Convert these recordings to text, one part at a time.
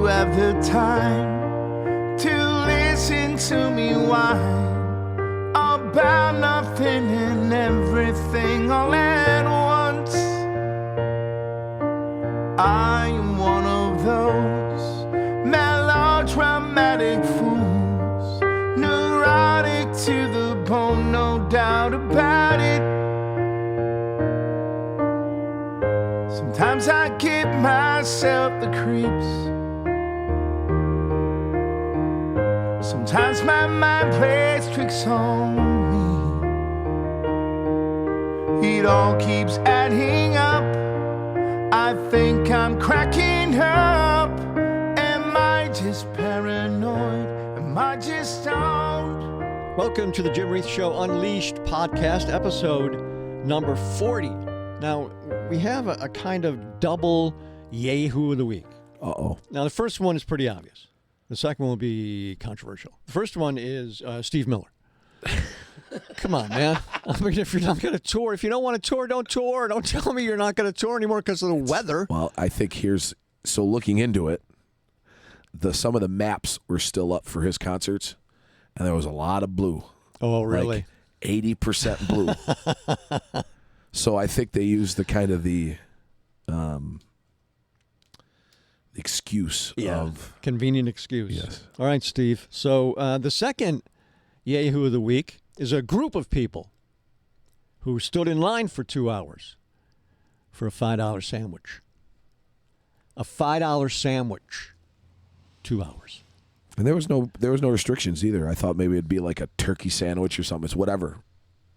have the time to listen to me whine about nothing and everything all at once. I am one of those melodramatic fools, neurotic to the bone, no doubt about it. Sometimes I give myself the creeps. Sometimes my mind plays tricks on me. It all keeps adding up. I think I'm cracking up. Am I just paranoid? Am I just stoned? Welcome to the Jim Reith Show Unleashed podcast, episode number 40. Now, we have a kind of double Yahoo of the week. Uh-oh. Now, the first one is pretty obvious. The second one will be controversial. The first one is Steve Miller. Come on, man. I mean, if you're not going to tour, if you don't want to tour, don't tour. Don't tell me you're not going to tour anymore because of the weather. Well, I think so looking into it, some of the maps were still up for his concerts, and there was a lot of blue. Oh, really? Like 80% blue. So I think they used the excuse of... Convenient excuse. Yes. All right, Steve. So the second Yahoo of the week is a group of people who stood in line for 2 hours for a $5 sandwich. A $5 sandwich. 2 hours. And there was no restrictions either. I thought maybe it'd be like a turkey sandwich or something. It's whatever.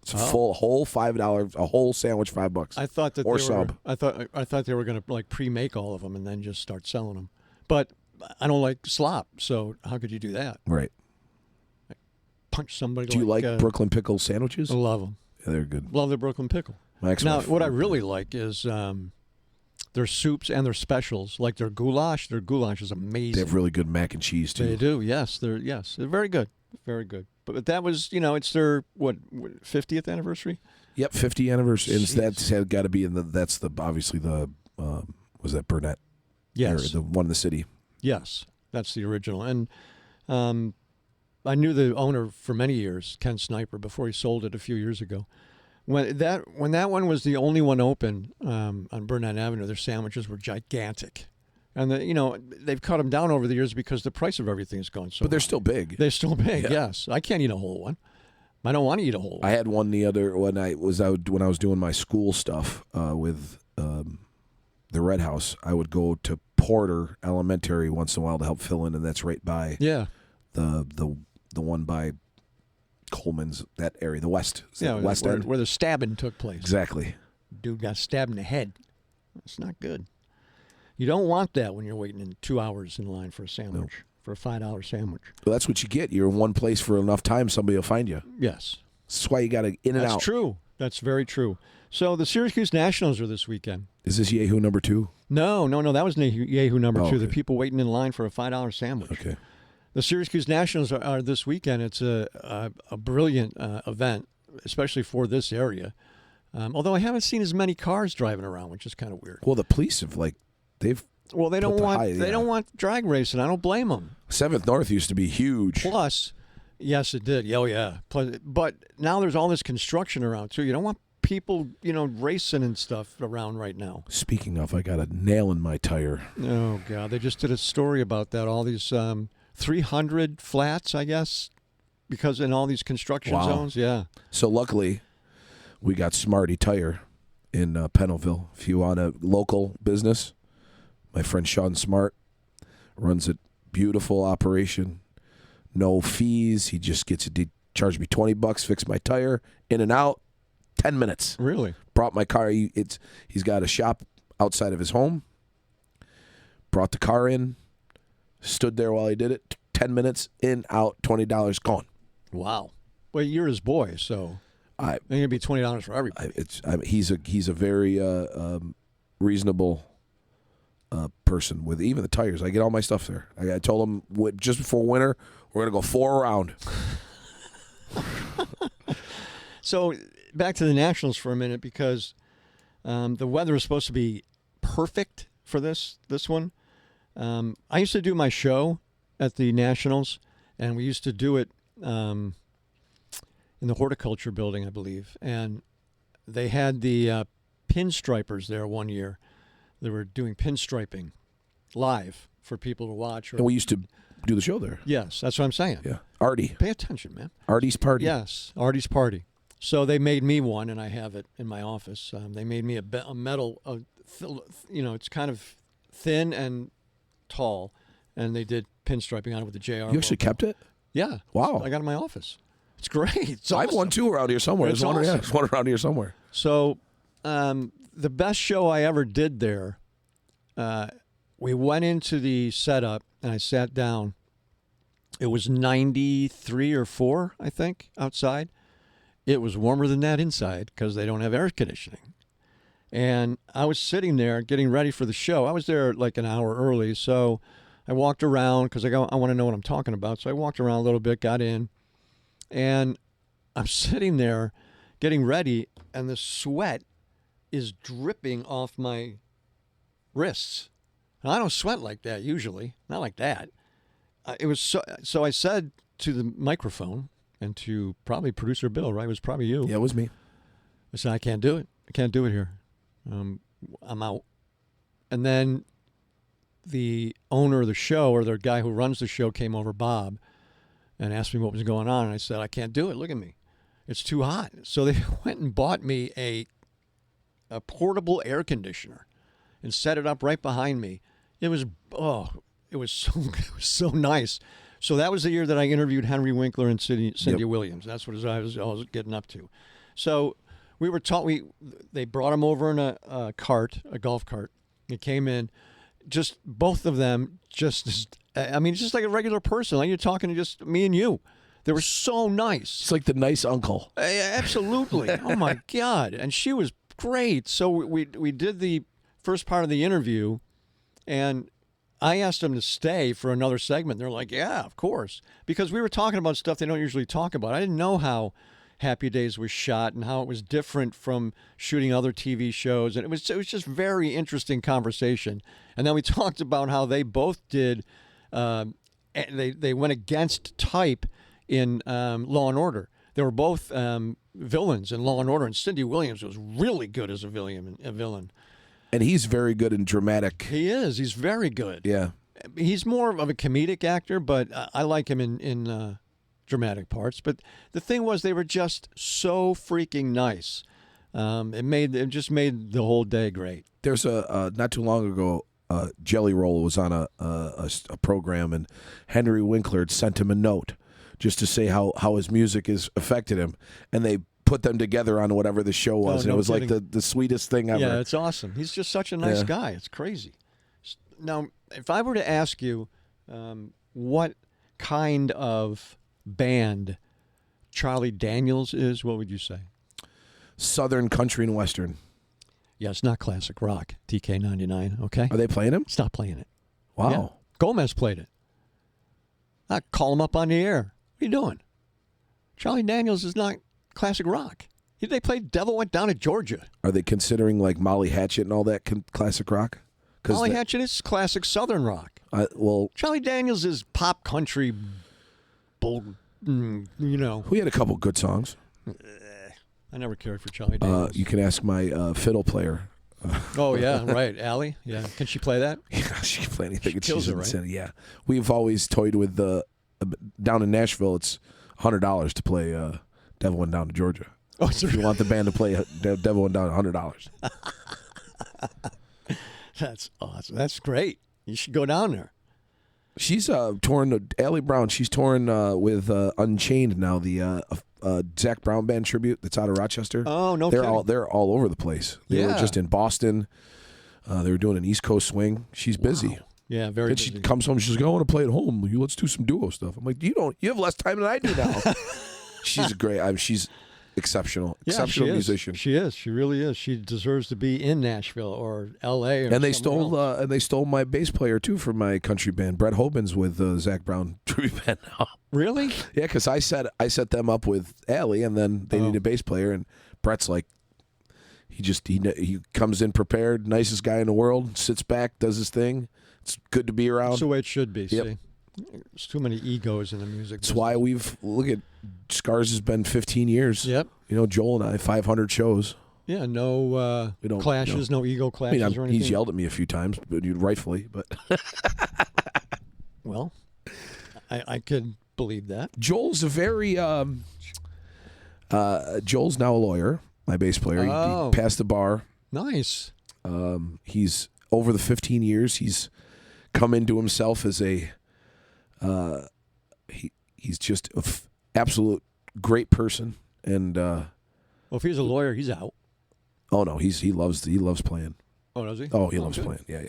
It's a whole $5, a whole sandwich, $5. I thought that or they sub. I thought they were going to pre-make all of them and then just start selling them. But I don't like slop, so how could you do that? Right. Punch somebody. Do you like Brooklyn pickle sandwiches? I love them. Yeah, they're good. Love the Brooklyn pickle. Now, what I really like is their soups and their specials, like their goulash. Their goulash is amazing. They have really good mac and cheese too. They do. Yes, they're very good. Very good. But that was, it's their 50th anniversary. Yep, 50th anniversary. And that's got to be obviously the was that Burnett? Yes, area, the one in the city. Yes, that's the original. And I knew the owner for many years, Ken Sniper, before he sold it a few years ago. When that one was the only one open on Burnett Avenue, their sandwiches were gigantic. And they've cut them down over the years because the price of everything's gone so. But they're still big. They're still big. Yeah. Yes, I can't eat a whole one. I don't want to eat a whole one. I had one when I was doing my school stuff with the Red House. I would go to Porter Elementary once in a while to help fill in, and that's right by the one by Coleman's, that area, the west. West end where the stabbing took place. Exactly. Dude got stabbed in the head. It's not good. You don't want that when you're waiting in 2 hours in line for a sandwich, for a $5 sandwich. Well, that's what you get. You're in one place for enough time, somebody will find you. Yes. That's why you got to in and out. That's true. That's very true. So the Syracuse Nationals are this weekend. Is this Yahoo number 2? No. That was Yahoo number 2. Okay. The people waiting in line for a $5 sandwich. Okay. The Syracuse Nationals are this weekend. It's a brilliant event, especially for this area. Although I haven't seen as many cars driving around, which is kind of weird. Well, the police have they don't want drag racing. I don't blame them. 7th North used to be huge. Plus, yes, it did. Oh yeah. Plus, but now there's all this construction around too. You don't want people, racing and stuff around right now. Speaking of, I got a nail in my tire. Oh God, they just did a story about that. All these 300 flats, I guess, because in all these construction zones. Yeah. So luckily, we got Smarty Tire in Pennville. If you want a local business, my friend Sean Smart runs a beautiful operation. No fees. He just charged me $20, fixed my tire, in and out, 10 minutes. Really? Brought my car. He's got a shop outside of his home. Brought the car in, stood there while he did it. 10 minutes, in, out, $20, gone. Wow. Well, you're his boy, so it's going to be $20 for everybody. He's a very reasonable person with even the tires. I get all my stuff there. I told him just before winter, we're going to go 4 around. So back to the Nationals for a minute, because the weather is supposed to be perfect for this one. I used to do my show at the Nationals, and we used to do it in the horticulture building, I believe. And they had the pinstripers there one year. They were doing pinstriping live for people to watch. And we used to do the show there. Yes, that's what I'm saying. Yeah. Artie. Pay attention, man. Artie's Party. Yes, Artie's Party. So they made me one, and I have it in my office. They made me a metal, it's kind of thin and tall, and they did pinstriping on it with the JR. You actually kept it? Yeah. Wow. I got it in my office. It's great. It's I have one awesome. too around here somewhere. It's There's one, awesome. there's one around here somewhere. So the best show I ever did there, we went into the setup, and I sat down. It was 93 or 4, I think, outside. It was warmer than that inside because they don't have air conditioning. And I was sitting there getting ready for the show. I was there like an hour early, so I walked around because I want to know what I'm talking about. So I walked around a little bit, got in, and I'm sitting there getting ready, and the sweat is dripping off my wrists. And I don't sweat like that usually, not like that. It was so I said to the microphone and to probably producer Bill, right? It was probably you. Yeah, it was me. I said, I can't do it. I can't do it here. I'm out. And then the owner of the show, or the guy who runs the show, came over, Bob, and asked me what was going on. And I said, I can't do it. Look at me. It's too hot. So they went and bought me a portable air conditioner and set it up right behind me. It was so nice. So that was the year that I interviewed Henry Winkler and Cindy Williams. That's what I was getting up to. So we were taught. They brought him over in a golf cart. He came in, just both of them. Just like a regular person. Like you're talking to just me and you. They were so nice. It's like the nice uncle. Absolutely. Oh my God! And she was great. So we did the first part of the interview, and I asked them to stay for another segment. They're like, yeah, of course. Because we were talking about stuff they don't usually talk about. I didn't know how Happy Days was shot and how it was different from shooting other TV shows. And it was just very interesting conversation. And then we talked about how they both did, they went against type in Law and Order. They were both villains in Law and Order. And Cindy Williams was really good as a villain. And he's very good in dramatic. He is. He's very good. Yeah. He's more of a comedic actor, but I like him in dramatic parts. But the thing was, they were just so freaking nice. It just made the whole day great. There's not too long ago, Jelly Roll was on a program, and Henry Winkler had sent him a note just to say how his music has affected him, and they put them together on whatever the show was. And it was kidding. like the sweetest thing ever. Yeah, it's awesome. He's just such a nice guy. It's crazy. Now, if I were to ask you what kind of band Charlie Daniels is, what would you say? Southern country and western. Yeah, it's not classic rock. DK99, okay? Are they playing him? Stop playing it. Wow. Yeah. Gomez played it. I call him up on the air. What are you doing? Charlie Daniels is not classic rock. They played Devil Went Down to Georgia. Are they considering like Molly Hatchet and all that classic rock? Molly Hatchet is classic Southern rock. Charlie Daniels is pop country, We had a couple good songs. I never cared for Charlie Daniels. You can ask my fiddle player. Oh, yeah, right. Allie? Yeah. Can she play that? Yeah, she can play anything. She kills She's it, right? insane. Yeah. We've always toyed with down in Nashville, it's $100 to play Devil Went Down to Georgia. Oh, if you want the band to play Devil Went Down, $100. That's awesome. That's great. You should go down there. She's touring, Allie Brown, she's touring with Unchained now, the Zach Brown Band tribute that's out of Rochester. Oh, no they're kidding. They're all over the place. They were just in Boston. They were doing an East Coast swing. She's busy. Wow. Yeah, very Then busy. she comes home. She's like, I want to play at home. Let's do some duo stuff. I'm like, you have less time than I do now. She's great. She's exceptional. Yeah, Exceptional she is. musician. She is. She really is. She deserves to be in Nashville or L.A. or And they somewhere else. stole my bass player too from my country band. Brett Hoban's with Zach Brown tribute band now. Really? Yeah, because I set them up with Allie, and then they need a bass player, and Brett's like, he comes in prepared, nicest guy in the world, sits back, does his thing. It's good to be around. That's the way it should be. Yep. See, there's too many egos in the music. That's why look at Scars has been 15 years. Yep. Joel and I 500 shows. Yeah, no We don't clashes, no ego clashes or anything. He's yelled at me a few times, but rightfully. But well, I could believe that. Joel's a very Joel's now a lawyer. My bass player. Oh. He passed the bar. Nice. He's over the 15 years. He's come into himself as a. He's just an absolute great person, and. Well, if he's a lawyer, he's out. Oh no, he loves playing. Oh, does he? Oh, he loves good. playing. Yeah.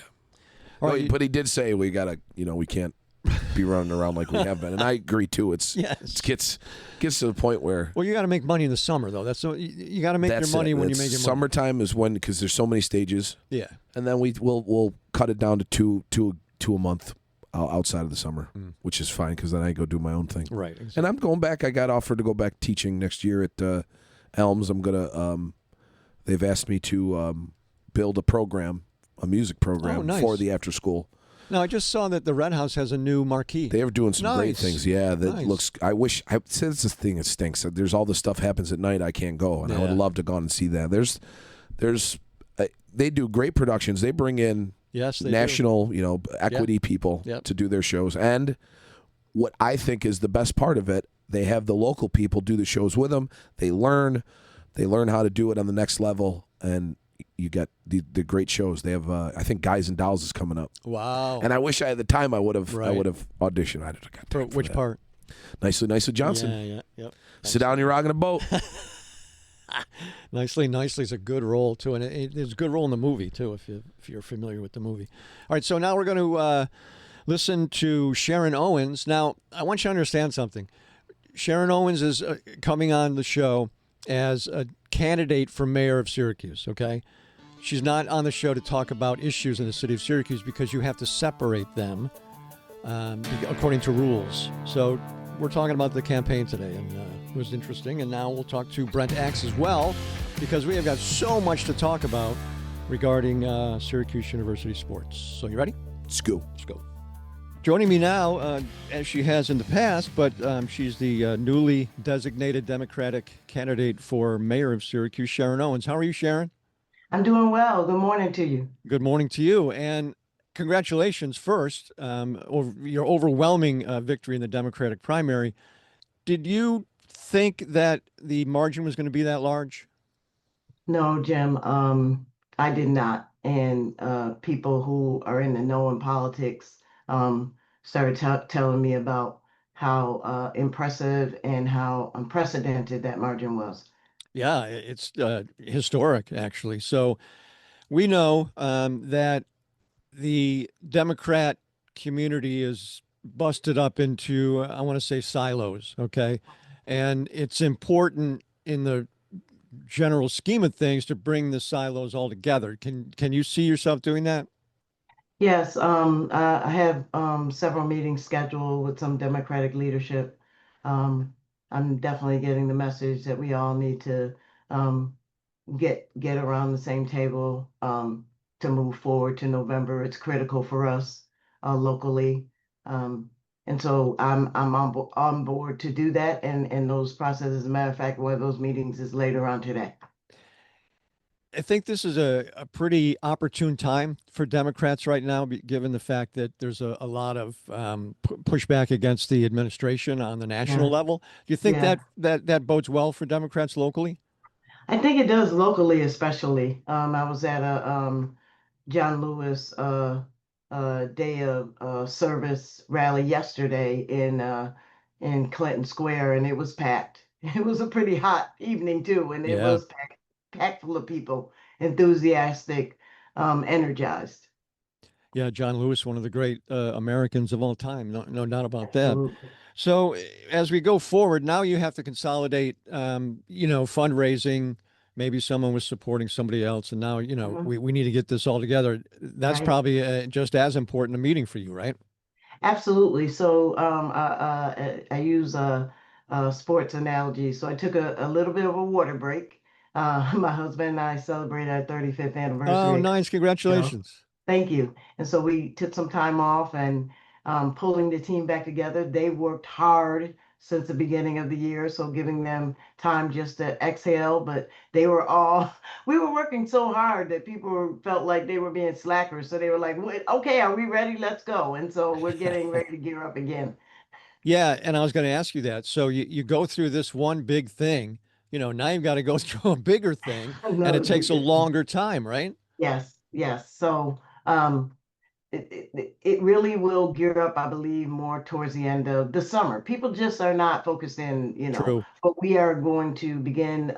All right, But he did say we gotta, we can't be running around like we have been, and I agree too. It gets to the point where. Well, you got to make money in the summer, though. You got to make your money when you make your money. Summertime is when, because there's so many stages. Yeah. And then we'll cut it down to two a month outside of the summer, which is fine because then I go do my own thing. Right. Exactly. And I'm going back. I got offered to go back teaching next year at Elms. I'm gonna. They've asked me to build a music program for the after school. Now, I just saw that the Red House has a new marquee. They are doing some great things. Yeah, that nice. looks. I wish. I said it's the thing that stinks. There's all this stuff happens at night. I can't go, and I would love to go and see that. They do great productions. They bring in national, equity people to do their shows. And what I think is the best part of it, they have the local people do the shows with them. They learn how to do it on the next level, and you get the great shows. They have, I think, Guys and Dolls is coming up. Wow! And I wish I had the time. I would have auditioned. I got for which that. part? Nicely Johnson. Yeah. Yep. Sit down, you're rocking a boat. Nicely is a good role too, and it's a good role in the movie too. If you're familiar with the movie. All right, so now we're going to listen to Sharon Owens. Now, I want you to understand something. Sharon Owens is coming on the show as a candidate for mayor of Syracuse. Okay, she's not on the show to talk about issues in the city of Syracuse because you have to separate them according to rules. So we're talking about the campaign today, and it was interesting. And now we'll talk to Brent Axe as well, because we have got so much to talk about regarding Syracuse University sports. So you ready? Let's go. Joining me now, as she has in the past, but she's the newly designated Democratic candidate for mayor of Syracuse, Sharon Owens. How are you, Sharon? I'm doing well. Good morning to you. Good morning to you. And congratulations first over your overwhelming victory in the Democratic primary. Did you think that the margin was going to be that large? No, Jim, I did not. And people who are in the know in politics started telling me about how impressive and how unprecedented that margin was. Yeah, it's historic, actually. So we know that the Democrat community is busted up into, I want to say, silos, okay? And it's important in the general scheme of things to bring the silos all together. Can you see yourself doing that? Yes, I have several meetings scheduled with some Democratic leadership. I'm definitely getting the message that we all need to get around the same table to move forward to November. It's critical for us locally, and so I'm on board to do that. And those processes. As a matter of fact, one of those meetings is later on today. I think this is a pretty opportune time for Democrats right now, given the fact that there's a lot of pushback against the administration on the national level. Do you think that bodes well for Democrats locally? I think it does locally, especially. I was at a John Lewis day of service rally yesterday in Clinton Square, and it was packed. It was a pretty hot evening too, and it was packed full of people, enthusiastic, energized. Yeah, John Lewis, one of the great Americans of all time. No doubt about that. Absolutely. So as we go forward, now you have to consolidate, fundraising. Maybe someone was supporting somebody else, and now, we need to get this all together. That's probably just as important a meeting for you, right? Absolutely. So I use a sports analogy. So I took a little bit of a water break. My husband and I celebrated our 35th anniversary. Oh, nice. Congratulations. Thank you. And so we took some time off and pulling the team back together. They worked hard since the beginning of the year, so giving them time just to exhale. But they were all, we were working so hard that felt like they were being slackers. So they were like, "Wait, okay, are we ready? Let's go." And so we're getting ready to gear up again. Yeah, and I was going to ask you that. So you go through this one big thing, now you've got to go through a bigger thing, and it Another takes big a thing. longer time, right? Yes, yes. So um, it really will gear up, I believe, more towards the end of the summer. People just are not focused in, True. but we are going to begin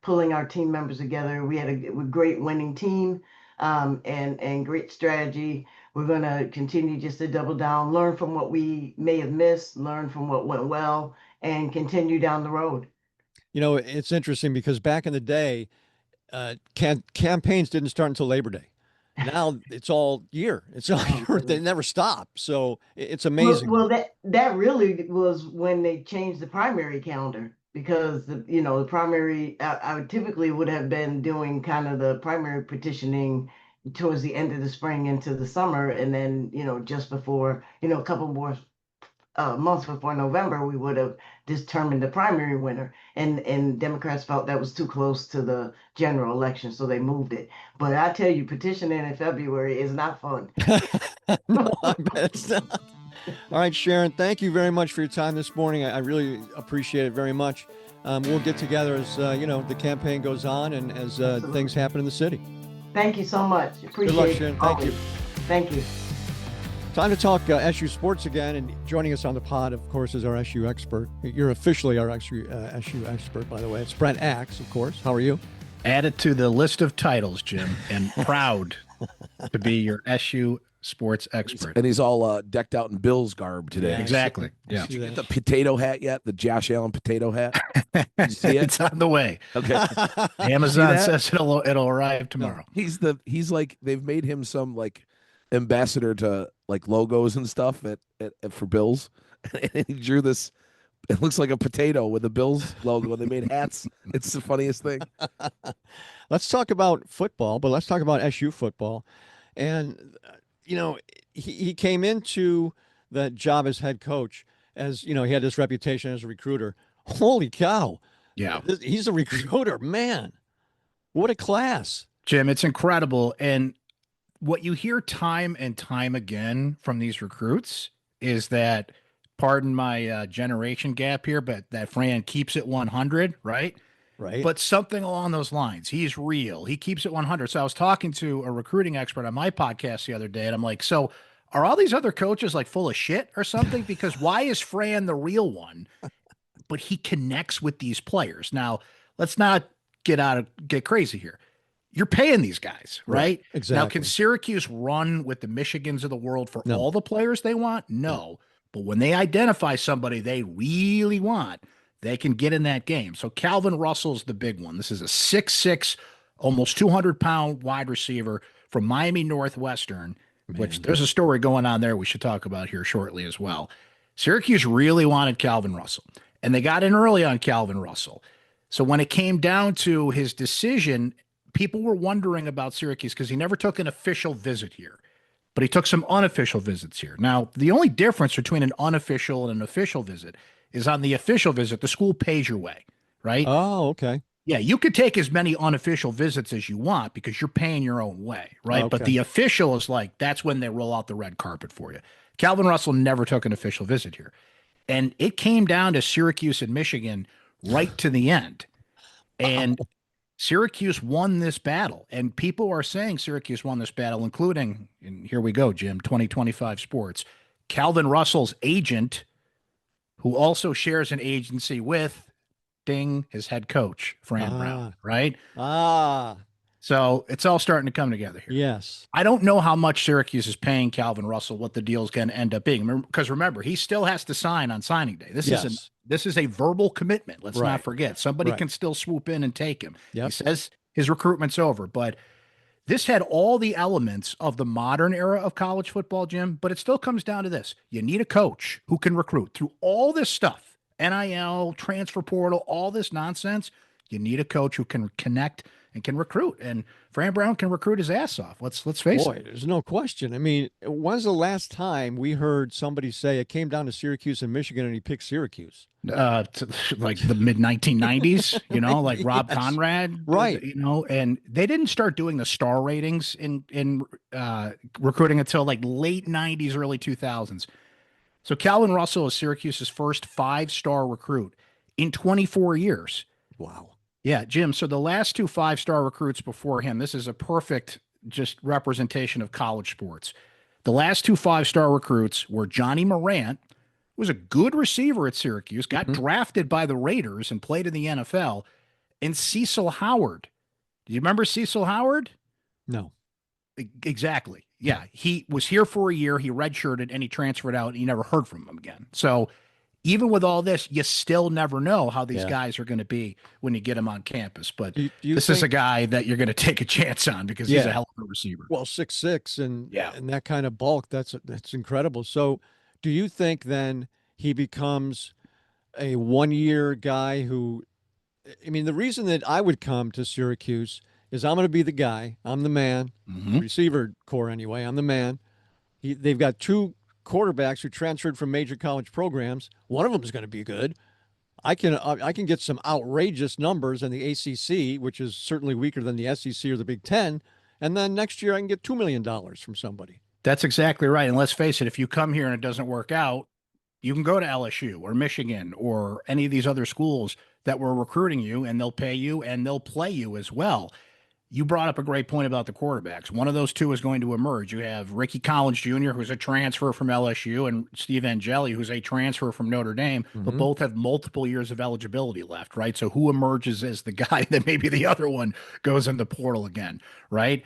pulling our team members together. We had a great winning team and great strategy. We're going to continue just to double down, learn from what we may have missed, learn from what went well, and continue down the road. It's interesting because back in the day, campaigns didn't start until Labor Day. Now it's all year. It's all Oh, year. They goodness. never stop. So it's Well, amazing. well, that really was when they changed the primary calendar because the primary I would typically would have been doing kind of the primary petitioning towards the end of the spring into the summer, and then just before a couple more months before November we would have determined the primary winner, and Democrats felt that was too close to the general election, so they moved it. But I tell you, petitioning in February is not fun. No, I bet it's not. All right, Sharon, thank you very much for your time this morning. I really appreciate it very much. We'll get together as the campaign goes on and as Absolutely. things happen in the city. Thank you so much. Good luck, Appreciate Sharon. it. Thank you. Thank you. Time to talk SU sports again, and joining us on the pod, of course, is our SU expert. You're officially our SU expert, by the way. It's Brent Axe, of course. How are you? Add it to the list of titles, Jim, and proud to be your SU sports expert. And he's all decked out in Bill's garb today. Yeah, Exactly. I Yeah. see that. The potato hat yet? The Josh Allen potato hat? You see it? It's on the way. Okay. Amazon that? says it'll arrive tomorrow. He's like they've made him some like ambassador to like logos and stuff at for Bills. And he drew this. It looks like a potato with a Bills logo. They made hats. It's the funniest thing. Let's talk about football, but let's talk about SU football. And, he came into the job as head coach as, he had this reputation as a recruiter. Holy cow. Yeah. He's a recruiter, man. What a class. Jim, it's incredible. And what you hear time and time again from these recruits is that, pardon my generation gap here, but that Fran keeps it 100, right? Right. But something along those lines. He's real. He keeps it 100. So I was talking to a recruiting expert on my podcast the other day, and I'm like, so are all these other coaches like full of shit or something? Because why is Fran the real one? But he connects with these players. Now, let's not get crazy here. You're paying these guys, right? Exactly. Now, can Syracuse run with the Michigans of the world for No. all the players they want? No. But when they identify somebody they really want, they can get in that game. So Calvin Russell's the big one. This is a 6'6", almost 200-pound wide receiver from Miami Northwestern, which there's a story going on there we should talk about here shortly as well. Syracuse really wanted Calvin Russell, and they got in early on Calvin Russell. So when it came down to his decision, people were wondering about Syracuse because he never took an official visit here, but he took some unofficial visits here. Now, the only difference between an unofficial and an official visit is on the official visit, the school pays your way, right? Oh, okay. Yeah, you could take as many unofficial visits as you want because you're paying your own way, right? But Okay. the official is like, that's when they roll out the red carpet for you. Calvin Russell never took an official visit here. And it came down to Syracuse and Michigan right to the end. And Syracuse won this battle. And people are saying Syracuse won this battle, including, and here we go, Jim, 2025 Sports, Calvin Russell's agent, who also shares an agency with his head coach, Fran Brown, right? So it's all starting to come together here. Yes. I don't know how much Syracuse is paying Calvin Russell, what the deal is going to end up being. Because remember, he still has to sign on signing day. This is a verbal commitment. Let's Right. not forget. Somebody Right. can still swoop in and take him. Yep. He says his recruitment's over, but this had all the elements of the modern era of college football, Jim, but it still comes down to this. You need a coach who can recruit through all this stuff, NIL, transfer portal, all this nonsense. You need a coach who can connect and can recruit. And Fran Brown can recruit his ass off. Let's face Boy, it. there's no question. I mean, when's the last time we heard somebody say it came down to Syracuse and Michigan and he picked Syracuse? Like the mid 1990s, like Rob Yes. Conrad, Right. and they didn't start doing the star ratings in recruiting until like late 90s, early 2000s. So Calvin Russell is Syracuse's first 5-star recruit in 24 years. Wow. Yeah, Jim. So the last 2 5-star recruits before him, this is a perfect just representation of college sports. The last 2 5-star recruits were Johnny Morant, who was a good receiver at Syracuse, got drafted by the Raiders and played in the NFL, and Cecil Howard. Do you remember Cecil Howard? No. Exactly. Yeah, he was here for a year. He redshirted and he transferred out. And you never heard from him again. So even with all this, you still never know how these guys are going to be when you get them on campus. But Do you this is a guy that you're going to take a chance on because he's a hell of a receiver. Well, 6'6" and that kind of bulk, that's incredible. So do you think then he becomes a 1-year guy who, I mean, the reason that I would come to Syracuse is I'm going to be the guy. I'm the man, receiver core anyway. I'm the man. They've got 2 quarterbacks who transferred from major college programs. One of them is going to be good. I can get some outrageous numbers in the ACC, which is certainly weaker than the SEC or the Big Ten. And then next year I can get $2 million from somebody. That's exactly right. And let's face it, if you come here and it doesn't work out, you can go to LSU or Michigan or any of these other schools that were recruiting you, and they'll pay you and they'll play you as well. You brought up a great point about the quarterbacks. One of those 2 is going to emerge. You have Ricky Collins Jr., who's a transfer from LSU, and Steve Angeli, who's a transfer from Notre Dame, but both have multiple years of eligibility left, right? So who emerges as the guy that maybe the other one goes in the portal again, right?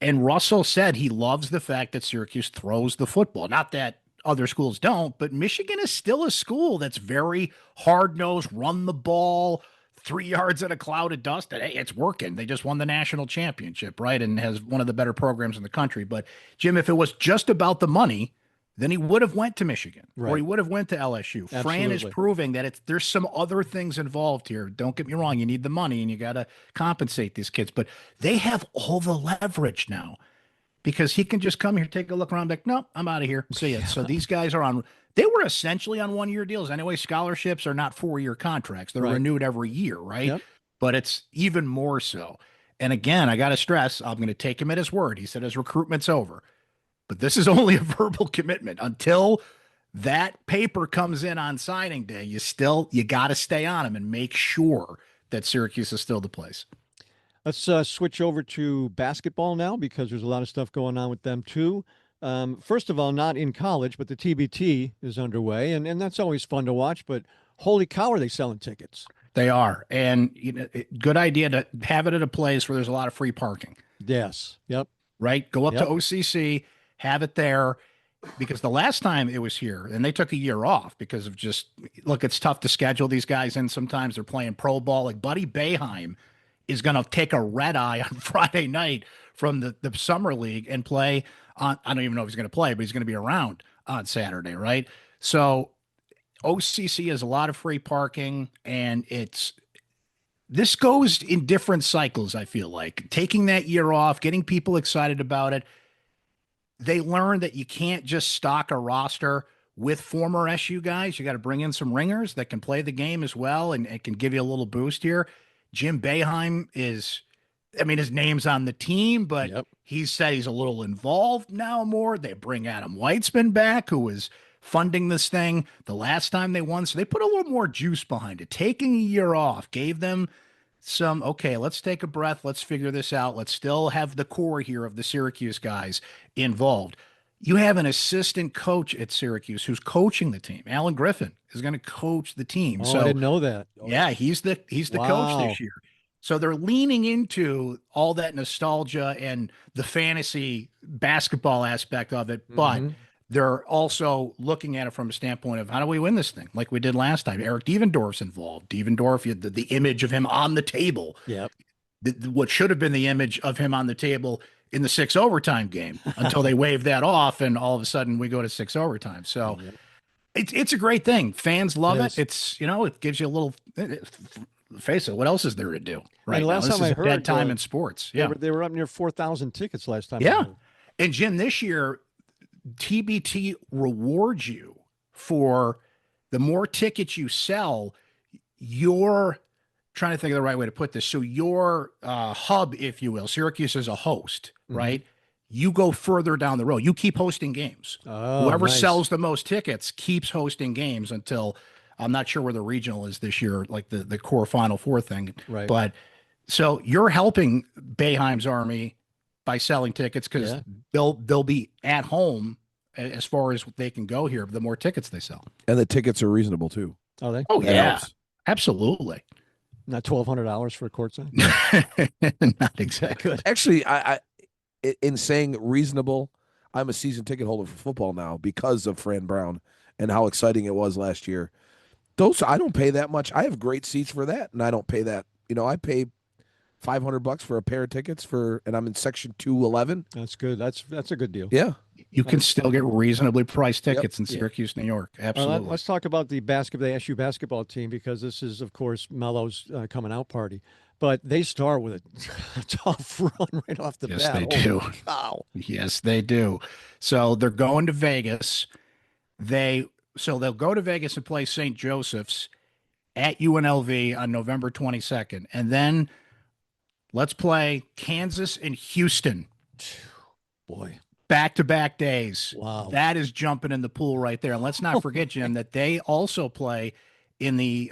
And Russell said he loves the fact that Syracuse throws the football. Not that other schools don't, but Michigan is still a school that's very hard-nosed, run the ball, 3 yards in a cloud of dust, and hey, it's working. They just won the national championship, right? And has one of the better programs in the country. But Jim, if it was just about the money, then he would have went to Michigan or he would have went to LSU. Absolutely. Fran is proving that there's some other things involved here. Don't get me wrong. You need the money and you got to compensate these kids, but they have all the leverage now because he can just come here, take a look around, like, no, I'm out of here. See ya. So these guys they were essentially on 1-year deals. Anyway, scholarships are not 4-year contracts. They're renewed every year, right? Yep. But it's even more so. And again, I got to stress, I'm going to take him at his word. He said his recruitment's over. But this is only a verbal commitment. Until that paper comes in on signing day, you got to stay on him and make sure that Syracuse is still the place. Let's switch over to basketball now because there's a lot of stuff going on with them too. First of all, not in college, but the TBT is underway, and that's always fun to watch. But holy cow, are they selling tickets? They are. And good idea to have it at a place where there's a lot of free parking. Yes. Yep. Right? Go up to OCC, have it there. Because the last time it was here, and they took a year off because of it's tough to schedule these guys in. Sometimes they're playing pro ball. Like Buddy Boeheim is going to take a red eye on Friday night from the summer league and play on, I don't even know if he's going to play, but he's going to be around on Saturday, right? So OCC has a lot of free parking, and this goes in different cycles, I feel like. Taking that year off, getting people excited about it. They learned that you can't just stock a roster with former SU guys. You got to bring in some ringers that can play the game as well, and it can give you a little boost here. Jim Boeheim his name's on the team, but he said he's a little involved now more. They bring Adam Weitzman back, who was funding this thing the last time they won. So they put a little more juice behind it. Taking a year off gave them okay, let's take a breath. Let's figure this out. Let's still have the core here of the Syracuse guys involved. You have an assistant coach at Syracuse who's coaching the team. Alan Griffin is going to coach the team. Oh, I didn't know that. Yeah, he's the coach this year. So they're leaning into all that nostalgia and the fantasy basketball aspect of it, but they're also looking at it from a standpoint of how do we win this thing like we did last time. Eric Devendorf's involved. Devendorf, the image of him on the table. Yep. What should have been the image of him on the table in the 6 overtime game until they waved that off, and all of a sudden we go to 6 overtime. So it's a great thing. Fans love it. It's, it gives you a face it, what else is there to do right and now? last This time is I a dead heard, time in sports. Yeah. they were up near 4,000 tickets last time. I Yeah. heard. And Jim, this year, TBT rewards you for the more tickets you sell, your trying to think of the right way to put this. So your hub, if you will, Syracuse is a host, right? You go further down the road. You keep hosting games. Oh, Whoever nice. sells the most tickets keeps hosting games until I'm not sure where the regional is this year, like the core Final Four thing. Right. But so you're helping Boeheim's Army by selling tickets because Yeah. they'll be at home as far as they can go here. The more tickets they sell. And the tickets are reasonable too. Oh, they? Oh That yeah, helps. absolutely. Not $1,200 for a courtside? Not exactly. Actually, in saying reasonable, I'm a season ticket holder for football now because of Fran Brown and how exciting it was last year. Those I don't pay that much. I have great seats for that, and I don't pay that. I pay $500 for a pair of tickets and I'm in section 211. That's good. That's a good deal. Yeah, You can still get reasonably priced tickets in Yeah. Syracuse, New York. Absolutely. Let's talk about the SU basketball team, because this is, of course, Melo's coming out party. But they start with a tough run right off the Yes, bat. they do. Wow. Yes, they do. So they're going to Vegas. They'll go to Vegas and play St. Joseph's at UNLV on November 22nd. And then let's play Kansas and Houston. Boy. Back-to-back days. Wow. That is jumping in the pool right there. And let's not forget, Jim, that they also play in the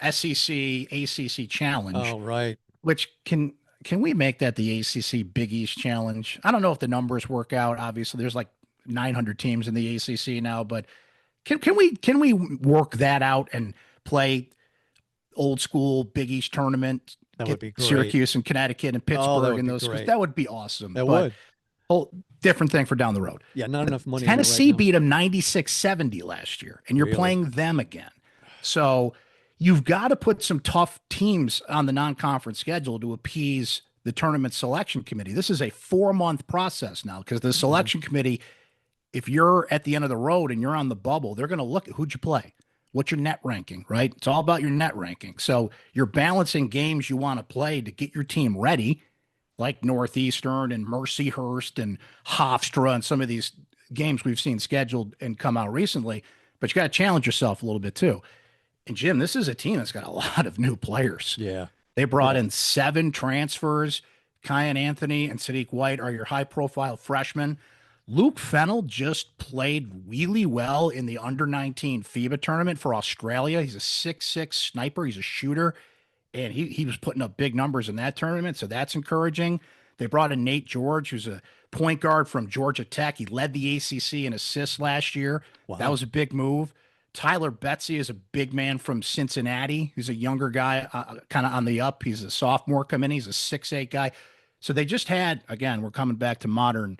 SEC ACC Challenge. Oh, right. Which can we make that the ACC Big East Challenge? I don't know if the numbers work out. Obviously, there's like 900 teams in the ACC now, but can we work that out and play old school Big East tournament? That would be great. Syracuse and Connecticut and Pittsburgh would and be those. great. That would be awesome. That But would. whole different thing for down the road. Yeah, not enough money. in it Tennessee right now. beat them 96-70 last year, and you're Really? playing them again. So you've got to put some tough teams on the non-conference schedule to appease the tournament selection committee. This is a 4-month process now, because the selection committee, if you're at the end of the road and you're on the bubble, they're going to look at who'd you play. What's your net ranking, right? It's all about your net ranking. So you're balancing games you want to play to get your team ready, like Northeastern and Mercyhurst and Hofstra and some of these games we've seen scheduled and come out recently. But you got to challenge yourself a little bit too. And Jim, this is a team that's got a lot of new players. Yeah. They brought in 7 transfers. Kyan Anthony and Sadiq White are your high-profile freshmen. Luke Fennell just played really well in the under-19 FIBA tournament for Australia. He's a 6'6 sniper. He's a shooter, and he was putting up big numbers in that tournament, so that's encouraging. They brought in Nate George, who's a point guard from Georgia Tech. He led the ACC in assists last year. Wow. That was a big move. Tyler Betsy is a big man from Cincinnati. He's a younger guy, kind of on the up. He's a sophomore come in. He's a 6'8 guy. So they just had, again, we're coming back to modern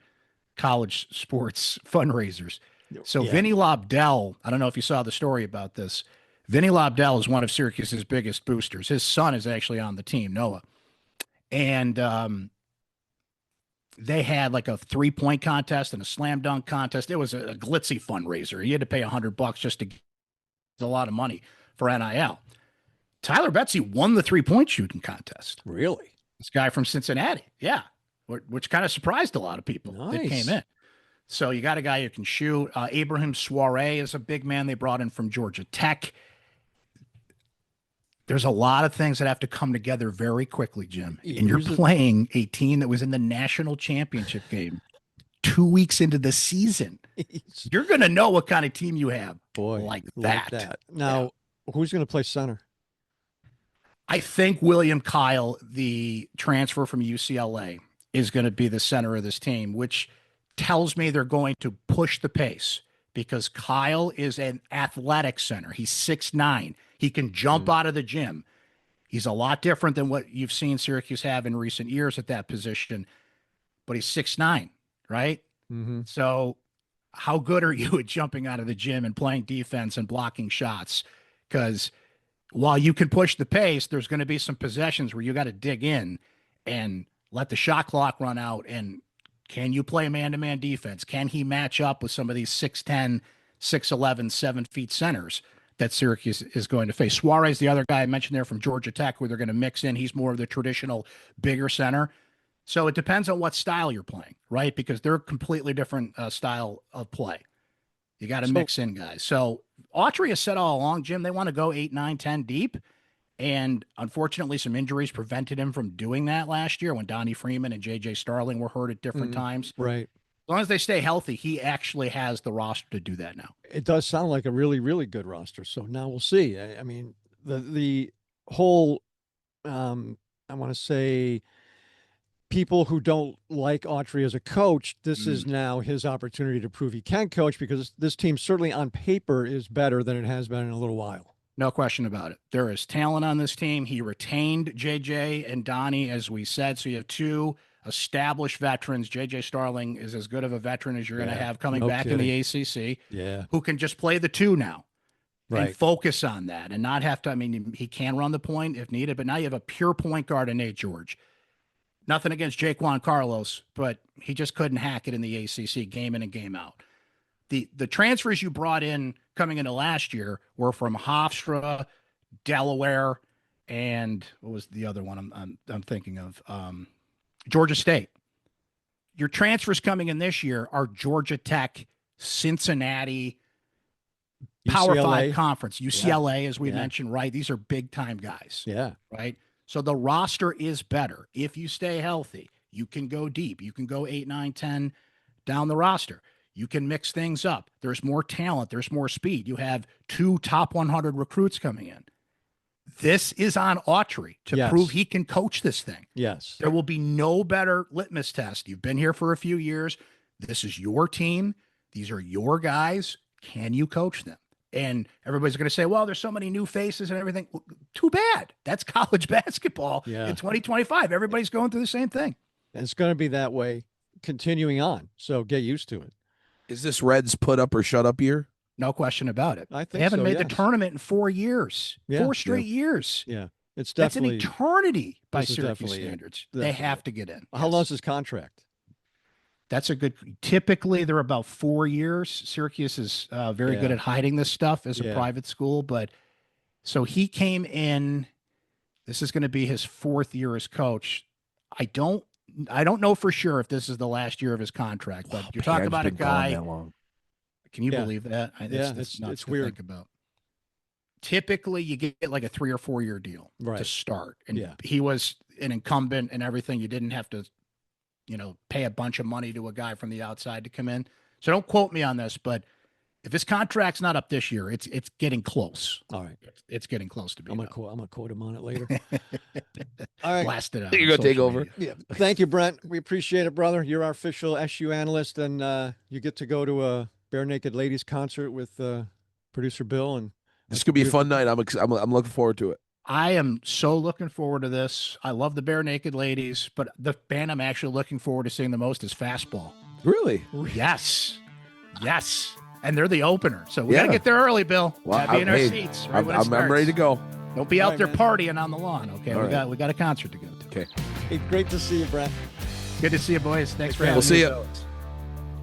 college sports fundraisers. So Yeah. Vinny Lobdell, I don't know if you saw the story about this. Vinny Lobdell is one of Syracuse's biggest boosters. His son is actually on the team, Noah. And they had like a 3-point contest and a slam dunk contest. It was a glitzy fundraiser. You had to pay $100 just to get a lot of money for NIL. Tyler Betsy won the 3-point shooting contest. Really? This guy from Cincinnati. Yeah. Which kind of surprised a lot of people that Nice. came in. So you got a guy who can shoot. Abraham Soiree is a big man they brought in from Georgia Tech. There's a lot of things that have to come together very quickly, Jim. And you're playing a team that was in the national championship game 2 weeks into the season. You're going to know what kind of team you have. Boy, like that. Now, who's going to play center? I think William Kyle, the transfer from UCLA, is going to be the center of this team, which tells me they're going to push the pace because Kyle is an athletic center. He's 6'9". He can jump out of the gym. He's a lot different than what you've seen Syracuse have in recent years at that position, but he's 6'9", right? Mm-hmm. So how good are you at jumping out of the gym and playing defense and blocking shots? Because while you can push the pace, there's going to be some possessions where you got to dig in and let the shot clock run out. And can you play man-to-man defense? Can he match up with some of these 6'10", 6'11", 7 feet centers that Syracuse is going to face. Suarez, the other guy I mentioned there from Georgia Tech, who they're going to mix in. He's more of the traditional bigger center. So it depends on what style you're playing, right? Because they're a completely different style of play. You got to mix in guys. So Autry has said all along, Jim, they want to go 8, 9, 10 deep. And unfortunately, some injuries prevented him from doing that last year when Donnie Freeman and J.J. Starling were hurt at different times. Right. As long as they stay healthy, he actually has the roster to do that now. It does sound like a really, really good roster. So now we'll see. I mean, the whole, I want to say, people who don't like Autry as a coach, this is now his opportunity to prove he can coach, because this team certainly on paper is better than it has been in a little while. No question about it. There is talent on this team. He retained JJ and Donnie, as we said. So you have two established veterans. JJ Starling is as good of a veteran as you're going to have coming back in the ACC. Yeah. Who can just play the two now. Right. And focus on that and not have to. I mean, he can run the point if needed, but now you have a pure point guard in Nate George. Nothing against Jaquan Carlos, but he just couldn't hack it in the ACC game in and game out. The transfers you brought in coming into last year were from Hofstra, Delaware, and what was the other one I'm thinking of? Georgia State. Your transfers coming in this year are Georgia Tech, Cincinnati, Power UCLA. 5 conference, UCLA, as we mentioned, right? These are big time guys. Yeah. Right. So the roster is better. If you stay healthy, you can go deep. You can go 8, 9, 10 down the roster. You can mix things up. There's more talent. There's more speed. You have 2 top 100 recruits coming in. This is on Autry to prove he can coach this thing. Yes. There will be no better litmus test. You've been here for a few years. This is your team. These are your guys. Can you coach them? And everybody's going to say, well, there's so many new faces and everything. Well, too bad. That's college basketball in 2025. Everybody's going through the same thing. And it's going to be that way continuing on. So get used to it. Is this Reds put up or shut up year? No question about it. I think they haven't so, made the yes. tournament in 4 years, 4 straight years. Yeah. It's That's definitely an eternity by this is Syracuse definitely it. standards. Definitely. They have to get in. How long's his contract? That's a good. Typically, they're about 4 years. Syracuse is very good at hiding this stuff as a private school, but so he came in. This is going to be his 4th year as coach. I don't know for sure if this is the last year of his contract, but you're talking about a guy. Can you believe that? It's weird to think about. Typically, you get like a 3 or 4 year deal to start, and he was an incumbent and everything. You didn't have to, pay a bunch of money to a guy from the outside to come in. So don't quote me on this, but if his contract's not up this year, it's getting close. All right, it's getting close to being. I'm gonna quote him on it later. All right, blast it out. You're gonna take over. Yeah. Thank you, Brent. We appreciate it, brother. You're our official SU analyst, and you get to go to a Bare Naked Ladies concert with producer Bill. And this could be a fun night. I'm looking forward to it. I am so looking forward to this. I love the Bare Naked Ladies, but the band I'm actually looking forward to seeing the most is Fastball. Really? Yes. And they're the opener. So we got to get there early, Bill. Well, Gotta be in our seats. I'm ready to go. Don't be out there partying on the lawn. Okay. We got a concert to go to. Okay. Hey, great to see you, Brent. Good to see you, boys. Thanks for having me. We'll see you.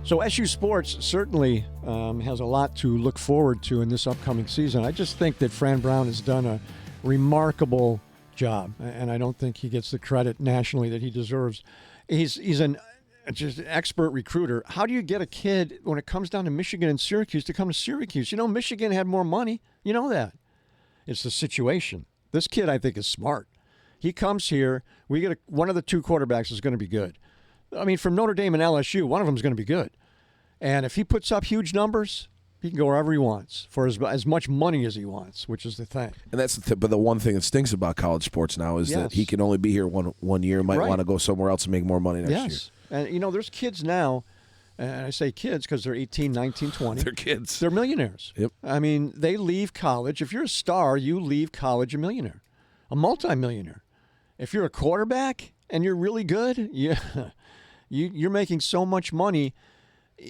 So SU Sports certainly has a lot to look forward to in this upcoming season. I just think that Fran Brown has done a remarkable job, and I don't think he gets the credit nationally that he deserves. He's just an expert recruiter. How do you get a kid, when it comes down to Michigan and Syracuse, to come to Syracuse? Michigan had more money. You know that. It's the situation. This kid, I think, is smart. He comes here. We get one of the 2 quarterbacks is going to be good. I mean, from Notre Dame and LSU, one of them is going to be good. And if he puts up huge numbers, he can go wherever he wants for as much money as he wants, which is the thing. And that's but the one thing that stinks about college sports now is that he can only be here one year. Might want to go somewhere else and make more money next year. And, there's kids now, and I say kids because they're 18, 19, 20. They're kids. They're millionaires. Yep. I mean, they leave college. If you're a star, you leave college a millionaire, a multimillionaire. If you're a quarterback and you're really good, you're making so much money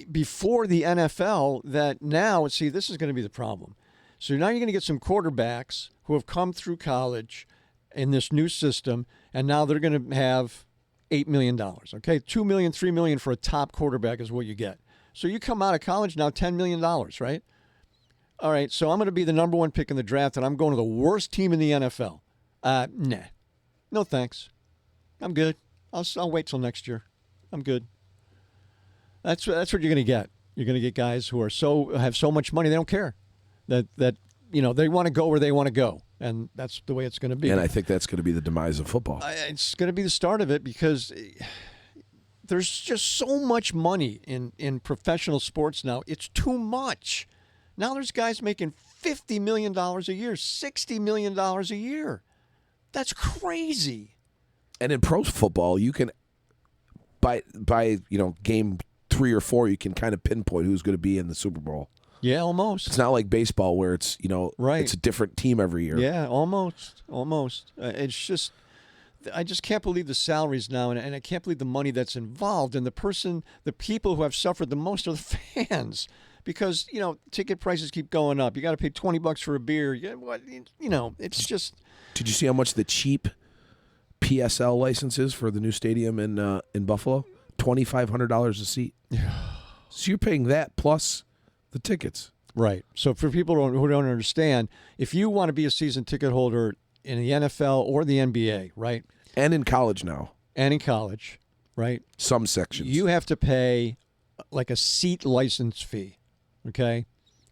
before the NFL that now, see, this is going to be the problem. So now you're going to get some quarterbacks who have come through college in this new system, and now they're going to have $8 million, okay? $2 million, $3 million for a top quarterback is what you get. So you come out of college now, $10 million, right? all right, so I'm going to be the number 1 pick in the draft, and I'm going to the worst team in the NFL. Nah. No thanks. I'm good. I'll wait till next year. I'm good. That's what you're going to get. You're going to get guys who have so much money they don't care. That they want to go where they want to go, and that's the way it's going to be. And I think that's going to be the demise of football. It's going to be the start of it because there's just so much money in professional sports now. It's too much. Now there's guys making $50 million a year, $60 million a year. That's crazy. And in pro football, you can by game 3 or 4, you can kind of pinpoint who's going to be in the Super Bowl. Yeah, almost. It's not like baseball where it's right. It's a different team every year. Yeah, almost. It's just, I just can't believe the salaries now, and I can't believe the money that's involved. And the people who have suffered the most are the fans, because ticket prices keep going up. You got to pay $20 for a beer. It's just. Did you see how much the cheap PSL license is for the new stadium in Buffalo? $2,500 a seat. So you're paying that plus the tickets. Right. So for people who don't understand, if you want to be a season ticket holder in the NFL or the NBA, right? And in college now. And in college, right? Some sections. You have to pay like a seat license fee, okay?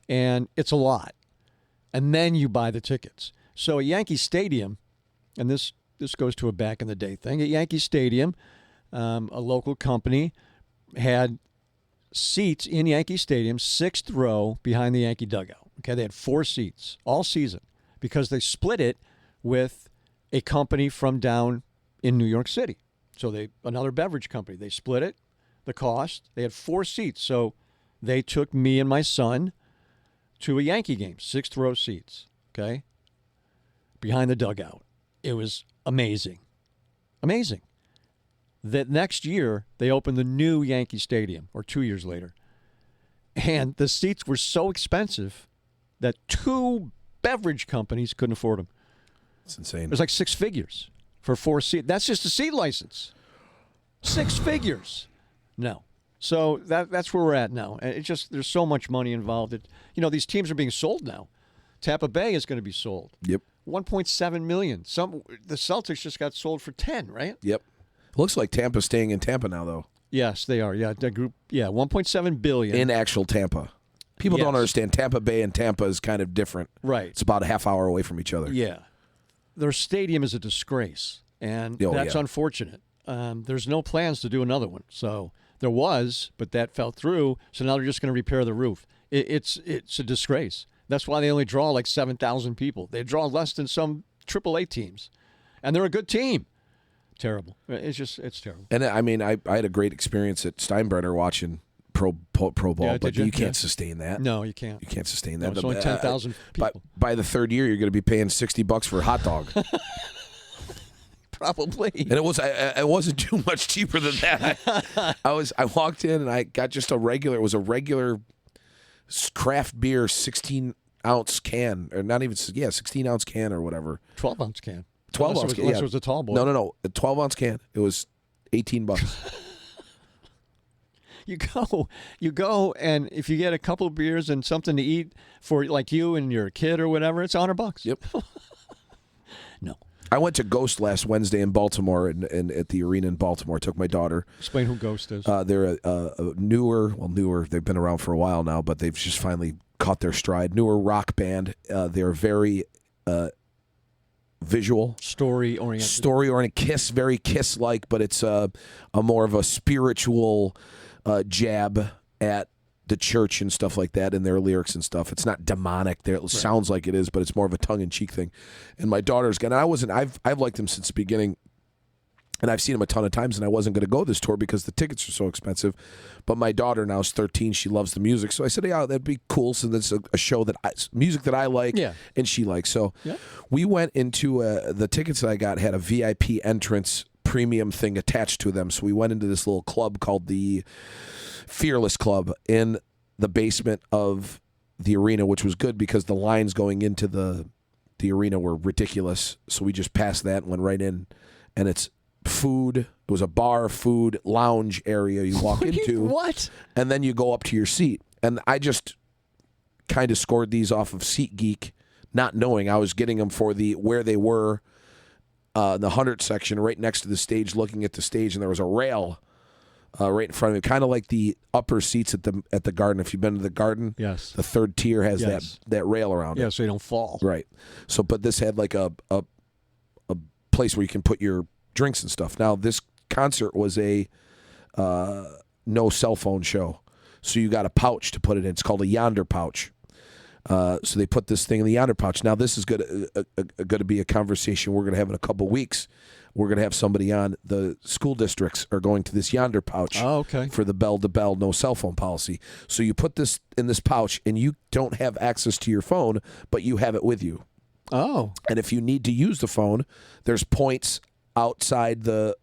And it's a lot. And then you buy the tickets. So at Yankee Stadium, and this goes to a back in the day thing, at Yankee Stadium, a local company had seats in Yankee Stadium, 6th row behind the Yankee dugout. Okay, they had 4 seats all season because they split it with a company from down in New York City. So another beverage company, they split it, the cost. They had 4 seats. So they took me and my son to a Yankee game, 6th row seats, okay, behind the dugout. It was amazing. Amazing. That next year, they opened the new Yankee Stadium, or 2 years later. And the seats were so expensive that 2 beverage companies couldn't afford them. It's insane. It was like 6 figures for 4 seats. That's just a seat license. 6 figures. No. So that's where we're at now. And there's so much money involved. These teams are being sold now. Tampa Bay is going to be sold. Yep. $1.7 million. The Celtics just got sold for 10, right? Yep. Looks like Tampa's staying in Tampa now, though. Yes, they are. Yeah, that group. Yeah, $1.7 billion in actual Tampa. People don't understand. Tampa Bay and Tampa is kind of different. Right. It's about a half hour away from each other. Yeah, their stadium is a disgrace, and that's unfortunate. There's no plans to do another one. So there was, but that fell through. So now they're just going to repair the roof. It's a disgrace. That's why they only draw like 7,000 people. They draw less than some AAA teams, and they're a good team. Terrible. It's terrible. And I mean, I had a great experience at Steinbrenner watching pro ball, but you can't sustain that. No, you can't. You can't sustain that. No, it's only 10,000 people. By the 3rd year, you're going to be paying $60 for a hot dog. Probably. And it wasn't too much cheaper than that. I walked in and I got just a regular craft beer 16-ounce can, or not even 16-ounce can or whatever. 12-ounce can. 12-ounce can. Unless it was a tall boy. No. A 12-ounce can. It was $18. You go, and if you get a couple beers and something to eat for like you and your kid or whatever, it's $100. Yep. No. I went to Ghost last Wednesday in Baltimore, and at the arena in Baltimore. Took my daughter. Explain who Ghost is. They're a newer. They've been around for a while now, but they've just finally caught their stride. Newer rock band. They're very visual, story oriented, very Kiss like, but it's a more of a spiritual jab at the church and stuff like that in their lyrics and stuff. It's not demonic. It sounds like it is, but it's more of a tongue in cheek thing. And my daughter's gonna. I've liked them since the beginning. And I've seen them a ton of times, and I wasn't going to go this tour because the tickets are so expensive. But my daughter now is 13; she loves the music, so I said, "Yeah, that'd be cool." So that's a show music that I like, and she likes. So we went into the tickets that I got had a VIP entrance premium thing attached to them. So we went into this little club called the Fearless Club in the basement of the arena, which was good because the lines going into the arena were ridiculous. So we just passed that and went right in, and it's food. It was a bar, food, lounge area you walk into. What? And then you go up to your seat. And kind of scored these off of SeatGeek, not knowing I was getting them for where they were, the 100 section right next to the stage, looking at the stage, and there was a rail right in front of me, kind of like the upper seats at the Garden. If you've been to the Garden, Yes. the third tier has Yes. that rail around it. Yeah, so you don't fall. Right. So, but this had like a place where you can put your drinks and stuff. Now, this concert was a no cell phone show, so you got a pouch to put it in. It's called a Yonder pouch. So they put this thing in the Yonder pouch. Now, this is going to be a conversation we're going to have in a couple weeks. We're going to have somebody on. The school districts are going to this Yonder pouch for the bell-to-bell, no cell phone policy. So you put this in this pouch, and you don't have access to your phone, but you have it with you. Oh. And if you need to use the phone, there's points outside the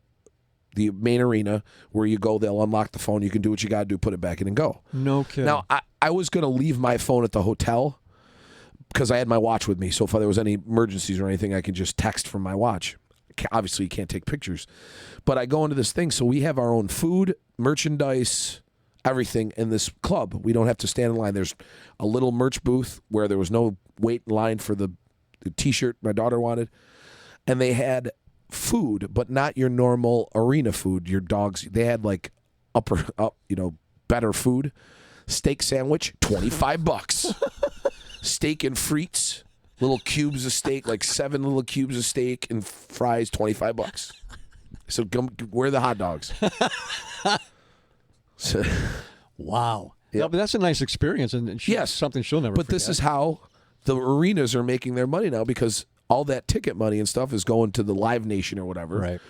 main arena where you go. They'll unlock the phone. You can do what you got to do, put it back in and go. No kidding. Now, I was going to leave my phone at the hotel because I had my watch with me. So if there was any emergencies or anything, I could just text from my watch. Obviously, you can't take pictures. But I go into this thing. So we have our own food, merchandise, everything in this club. We don't have to stand in line. There's a little merch booth where there was no wait in line for the T-shirt my daughter wanted. And they had food, but not your normal arena food. Your dogs, they had like better food. Steak sandwich, $25. Steak and frites, little cubes of steak, like 7 little cubes of steak and fries, $25. So where are the hot dogs? So, wow. Yeah. No, but that's a nice experience, and yes, something she'll never But forget. this is how the arenas are making their money now, because all that ticket money and stuff is going to the Live Nation or whatever. Right.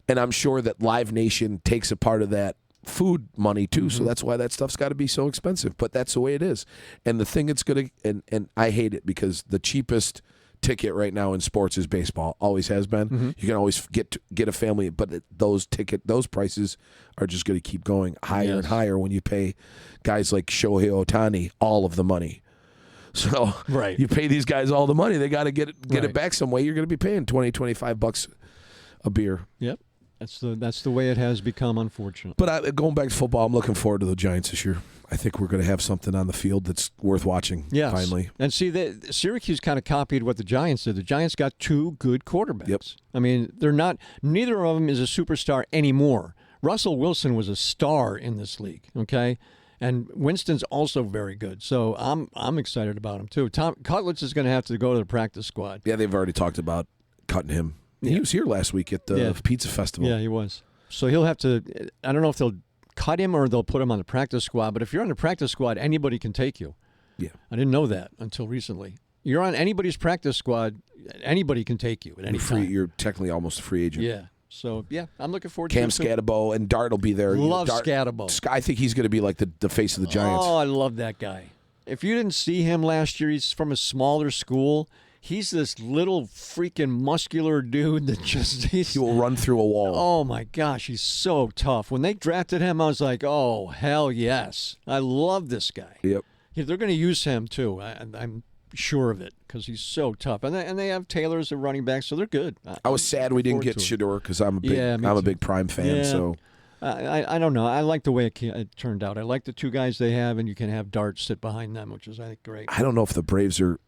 And I'm sure that Live Nation takes a part of that food money too, so that's why that stuff's got to be so expensive. But that's the way it is. And the thing it's going to, and I hate it, because the cheapest ticket right now in sports is baseball. Always has been. You can always get a family, but those prices are just going to keep going higher and higher when you pay guys like Shohei Ohtani all of the money. So right. You pay these guys all the money, they got to get it back some way. You're going to be paying $20-$25 a beer. Yep. That's the way it has become, unfortunately. But going back to football, I'm looking forward to the Giants this year. I think we're going to have something on the field that's worth watching. Yes. Finally. And see, Syracuse kind of copied what the Giants did. The Giants got 2 good quarterbacks. Yep. I mean, neither of them is a superstar anymore. Russell Wilson was a star in this league, okay? And Winston's also very good. So I'm excited about him too. Tom Cutlets is going to have to go to the practice squad. Yeah, they've already talked about cutting him. He was here last week at the Pizza Festival. Yeah, he was. So he'll have to, I don't know if they'll cut him or they'll put him on the practice squad, but if you're on the practice squad, anybody can take you. Yeah. I didn't know that until recently. You're on anybody's practice squad, anybody can take you at any time. You're technically almost a free agent. Yeah. So, yeah, I'm looking forward Cam to it. Scatabo and Dart will be there. Love Scatabo. I think he's going to be like the face of the Giants. Oh, I love that guy. If you didn't see him last year, he's from a smaller school. He's this little freaking muscular dude that He will run through a wall. Oh, my gosh, he's so tough. When they drafted him, I was like, oh, hell yes. I love this guy. Yep. Yeah, they're going to use him, too. I'm sure of it, because he's so tough. And they have Taylor as a running back, so they're good. I was sad we didn't get Shador, because I'm a big Prime fan. Yeah. So I don't know. I like the way it turned out. I like the 2 guys they have, and you can have Dart sit behind them, which is, I think, great. I don't know if the Braves are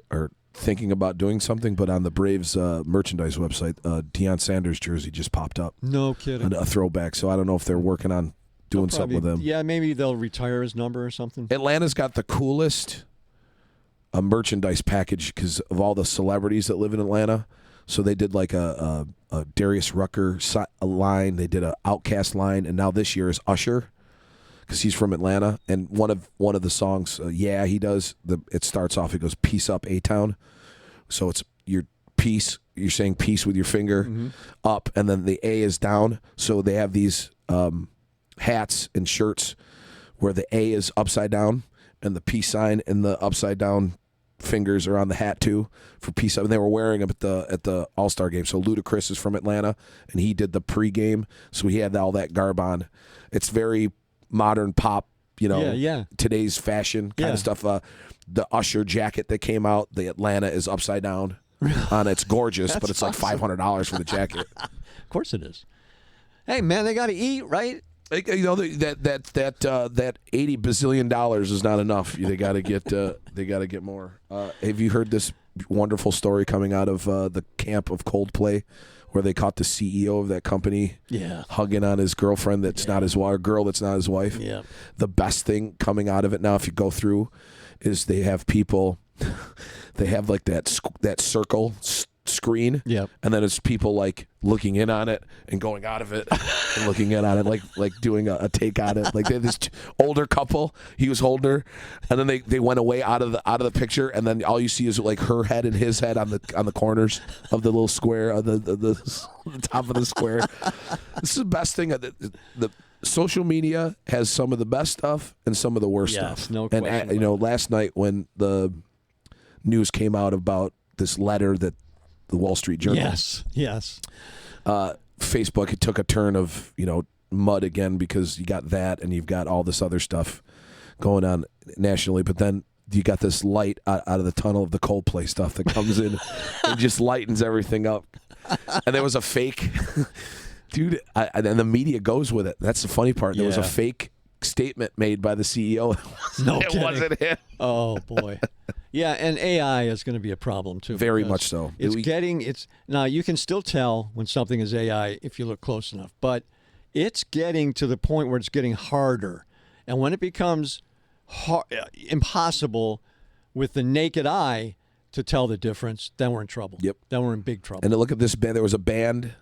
thinking about doing something, but on the Braves merchandise website, Deion Sanders jersey just popped up. No kidding. A throwback. So I don't know if they're working on doing something with him. Yeah, maybe they'll retire his number or something. Atlanta's got the coolest merchandise package because of all the celebrities that live in Atlanta. So they did like a Darius Rucker line. They did a Outkast line, and now this year is Usher, because he's from Atlanta. And one of the songs, he does. It starts off. It goes, "Peace up, A-Town." So it's your peace. You're saying peace with your finger up, and then the A is down. So they have these hats and shirts where the A is upside down, and the peace sign and the upside down fingers are on the hat too for peace up. And they were wearing them at the All-Star game. So Ludacris is from Atlanta, and he did the pregame, so he had all that garb on. It's very modern pop, today's fashion kind of stuff. The Usher jacket that came out, the Atlanta is upside down on. It's gorgeous, but it's like $500 for the jacket. Of course it is. Hey, man, they got to eat, right? You know that $80 bazillion is not enough. They got to get more. Have you heard this wonderful story coming out of the camp of Coldplay, where they caught the CEO of that company hugging on his girlfriend that's not his wife, girl that's not his wife? Yeah. The best thing coming out of it now, if you go through, is they have people. They have like that circle screen, and then it's people like looking in on it and going out of it and looking in on it, like doing a take on it. Like they had this older couple, he was holding her, and then they went away out of the picture, and then all you see is like her head and his head on the corners of the little square of the top of the square. This is the best thing. The social media has some of the best stuff and some of the worst stuff. No question. And last night when the news came out about this letter that the Wall Street Journal. Yes. Facebook, it took a turn of, mud again, because you got that and you've got all this other stuff going on nationally. But then you got this light out of the tunnel of the Coldplay stuff that comes in and just lightens everything up. And there was a fake, dude, and the media goes with it. That's the funny part. There was a fake statement made by the CEO. It wasn't him. Oh, boy. Yeah, and AI is going to be a problem too. Very much so. Now you can still tell when something is AI if you look close enough, but it's getting to the point where it's getting harder, and when it becomes impossible with the naked eye to tell the difference, then we're in trouble. Yep. Then we're in big trouble. And to look at this band, there was a band,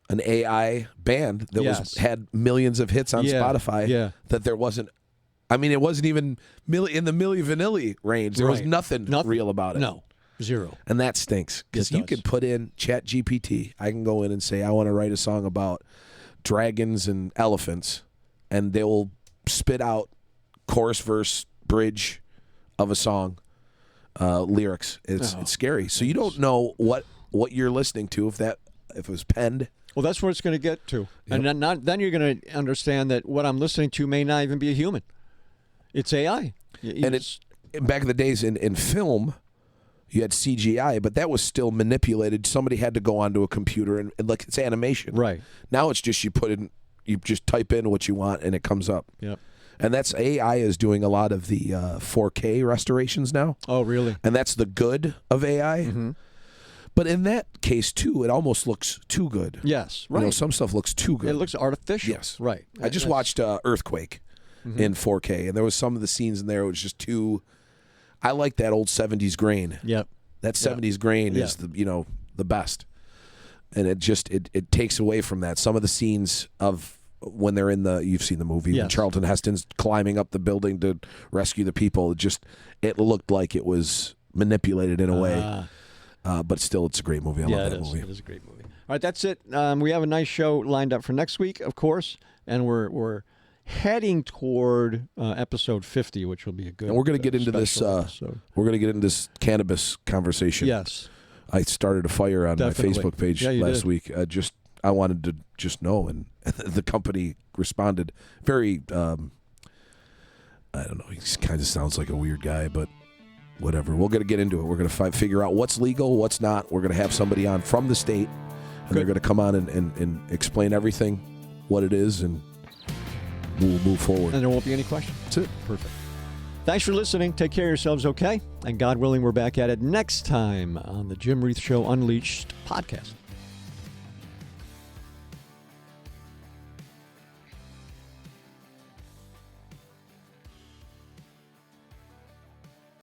an AI band that had millions of hits on Spotify. Yeah. That there wasn't. I mean, it wasn't even in the Milli Vanilli range. There was nothing real about it. No, zero. And that stinks, because you can put in ChatGPT. I can go in and say, I want to write a song about dragons and elephants, and they will spit out chorus, verse, bridge of a song, lyrics. It's scary. So you don't know what you're listening to if it was penned. Well, that's where it's going to get to. Yep. And then you're going to understand that what I'm listening to may not even be a human. It's AI. And it's back in the days in film, you had CGI, but that was still manipulated. Somebody had to go onto a computer and like it's animation. Right. Now it's just you just type in what you want and it comes up. Yep. And that's AI is doing a lot of the 4K restorations now. Oh, really? And that's the good of AI. Mm-hmm. But in that case, too, it almost looks too good. Yes, right. Some stuff looks too good. It looks artificial. Yes. Right. I just watched Earthquake in 4K, and there was some of the scenes in there was just too... I like that old 70s grain. Yep. That 70s grain is the best. And it takes away from that. Some of the scenes of when they're you've seen the movie, when Charlton Heston's climbing up the building to rescue the people, it looked like it was manipulated in a way. But still, it's a great movie. I love that movie. It is a great movie. All right, that's it. We have a nice show lined up for next week, of course, and we're heading toward episode 50, which will be a good. And we're going to get into this. Episode. We're going to get into this cannabis conversation. Yes, I started a fire on my Facebook page last week. I wanted to just know, and the company responded very. I don't know. He kind of sounds like a weird guy, but. Whatever. We're going to get into it. We're going to figure out what's legal, what's not. We're going to have somebody on from the state, and they're going to come on and explain everything, what it is, and we'll move forward. And there won't be any questions. That's it. Perfect. Thanks for listening. Take care of yourselves, okay? And God willing, we're back at it next time on the Jim Reith Show Unleashed podcast.